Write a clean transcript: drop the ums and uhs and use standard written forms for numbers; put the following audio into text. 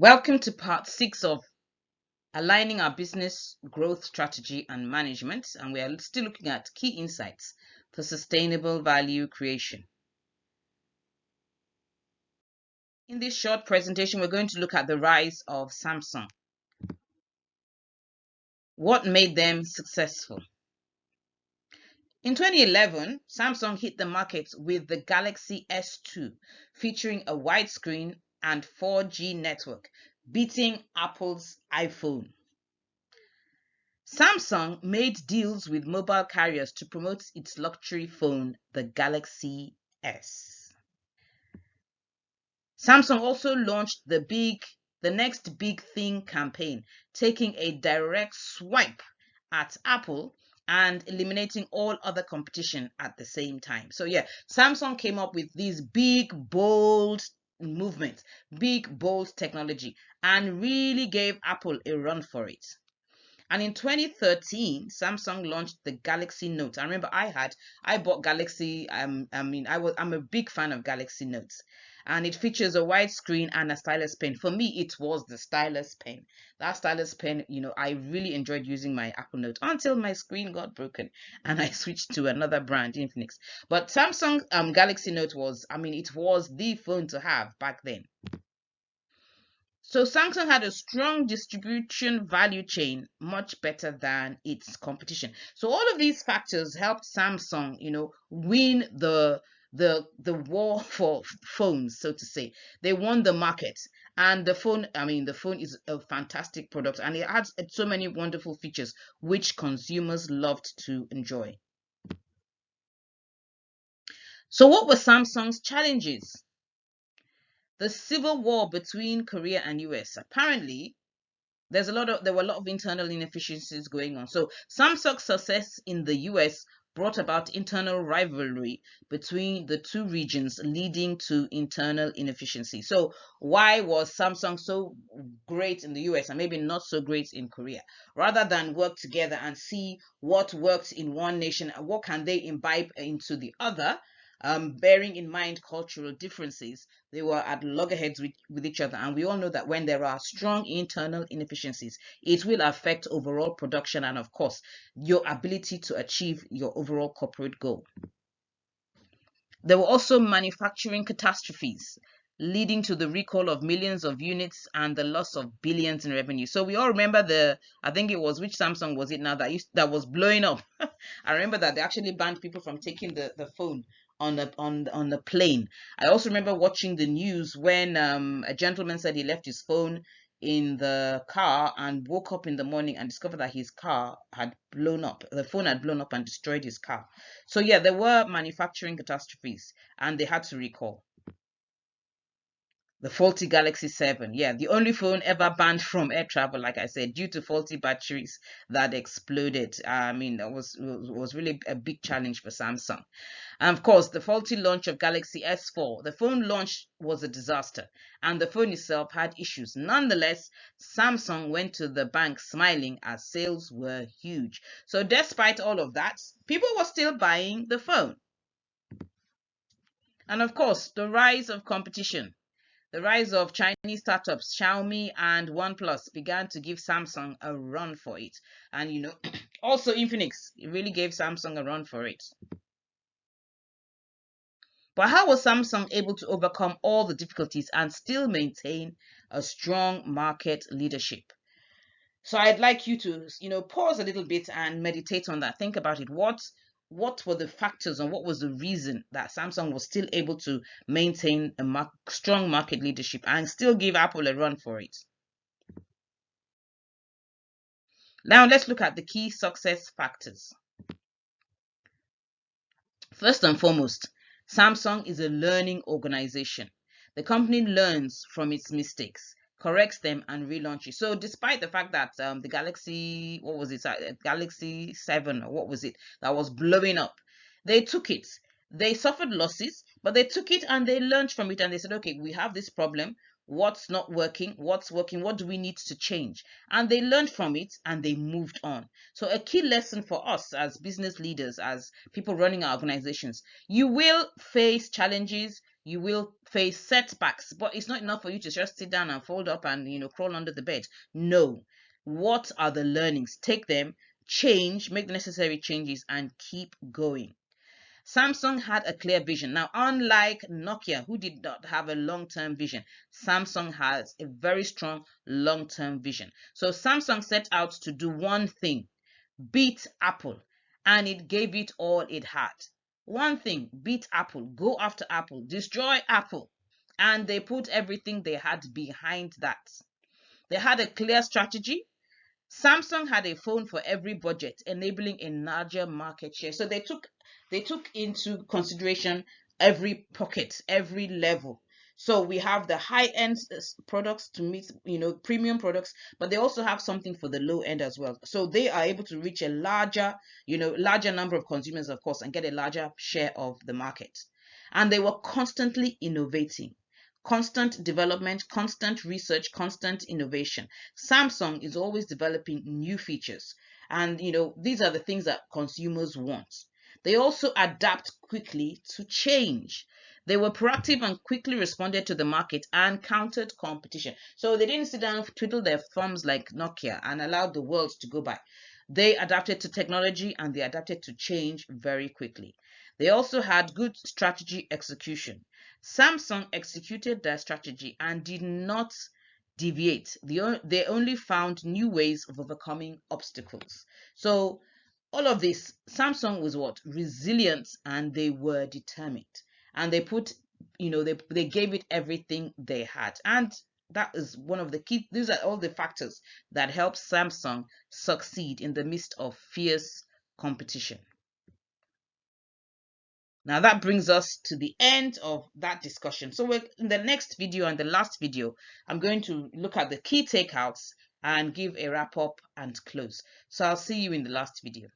Welcome to part 6 of aligning our business growth strategy and management, and we are still looking at key insights for sustainable value creation. In this short presentation, we're going to look at the rise of Samsung. What made them successful? In 2011, Samsung hit the market with the Galaxy S2, featuring a widescreen and 4G network, beating Apple's iPhone. Samsung made deals with mobile carriers to promote its luxury phone, the Galaxy S. Samsung also launched the next big thing campaign, taking a direct swipe at Apple and eliminating all other competition at the same time. So yeah, Samsung came up with these big, bold movements, big, bold technology, and really gave Apple a run for it. And in 2013, Samsung launched the Galaxy Note. I remember I bought Galaxy. I'm a big fan of Galaxy Notes, and it features a wide screen and a stylus pen. For me, it was the stylus pen. That stylus pen, I really enjoyed using my Apple Note until my screen got broken, and I switched to another brand, Infinix. But Samsung Galaxy Note it was the phone to have back then. So Samsung had a strong distribution value chain, much better than its competition. So all of these factors helped Samsung, win the war for phones, so to say. They won the market. And the phone is a fantastic product, and it has so many wonderful features which consumers loved to enjoy. So what were Samsung's challenges? The civil war between Korea and US. Apparently, there were a lot of internal inefficiencies going on. So Samsung's success in the US brought about internal rivalry between the two regions, leading to internal inefficiency. So why was Samsung so great in the US and maybe not so great in Korea? Rather than work together and see what works in one nation and what can they imbibe into the other, bearing in mind cultural differences, they were at loggerheads with each other. And we all know that when there are strong internal inefficiencies, it will affect overall production and, of course, your ability to achieve your overall corporate goal. There were also manufacturing catastrophes, leading to the recall of millions of units and the loss of billions in revenue. So we all remember I think it was, which Samsung was it now, that was blowing up? I remember that they actually banned people from taking the phone on the plane. I also remember watching the news when a gentleman said he left his phone in the car and woke up in the morning and discovered that his car had blown up. The phone had blown up and destroyed his car. So yeah, there were manufacturing catastrophes and they had to recall. The faulty Galaxy 7. Yeah, the only phone ever banned from air travel, like I said, due to faulty batteries that exploded. That was really a big challenge for Samsung. And of course, the faulty launch of Galaxy S4. The phone launch was a disaster, and the phone itself had issues. Nonetheless, Samsung went to the bank smiling as sales were huge. So despite all of that, people were still buying the phone. And of course, the rise of competition. The rise of Chinese startups, Xiaomi and OnePlus, began to give Samsung a run for it. And also Infinix, it really gave Samsung a run for it. But how was Samsung able to overcome all the difficulties and still maintain a strong market leadership? So I'd like you to, pause a little bit and meditate on that. Think about it. What were the factors and what was the reason that Samsung was still able to maintain a strong market leadership and still give Apple a run for it? Now let's look at the key success factors. First and foremost, Samsung is a learning organization. The company learns from its mistakes, corrects them, and relaunches. So, despite the fact that the Galaxy, what was it, Galaxy 7 or what was it, that was blowing up, they took it. They suffered losses, but they took it and they learned from it and they said, okay, we have this problem. What's not working? What's working? What do we need to change? And they learned from it and they moved on. So, a key lesson for us as business leaders, as people running our organizations, you will face challenges, You will face setbacks, but it's not enough for you to just sit down and fold up and crawl under the bed. No. What are the learnings? Take them, change, make the necessary changes, and keep going. Samsung had a clear vision. Now, unlike Nokia, who did not have a long-term vision, Samsung has a very strong long-term vision. So Samsung set out to do one thing: beat Apple, and it gave it all it had. One thing: beat Apple, go after Apple, destroy Apple. And they put everything they had behind that. They had a clear strategy. Samsung had a phone for every budget, enabling a larger market share. So they took into consideration every pocket, every level. So we have the high-end products to meet, premium products, but they also have something for the low end as well. So they are able to reach a larger number of consumers, of course, and get a larger share of the market. And they were constantly innovating. Constant development, constant research, constant innovation. Samsung is always developing new features. And these are the things that consumers want. They also adapt quickly to change. They were proactive and quickly responded to the market and countered competition. So they didn't sit down, twiddle their thumbs like Nokia and allowed the world to go by. They adapted to technology and they adapted to change very quickly. They also had good strategy execution. Samsung executed their strategy and did not deviate. They only found new ways of overcoming obstacles. So all of this, Samsung was what? Resilient, and they were determined. And they put, they gave it everything they had. And that is one of the key, these are all the factors that help Samsung succeed in the midst of fierce competition. Now that brings us to the end of that discussion. So we're in the next video and the last video, I'm going to look at the key takeouts and give a wrap up and close. So I'll see you in the last video.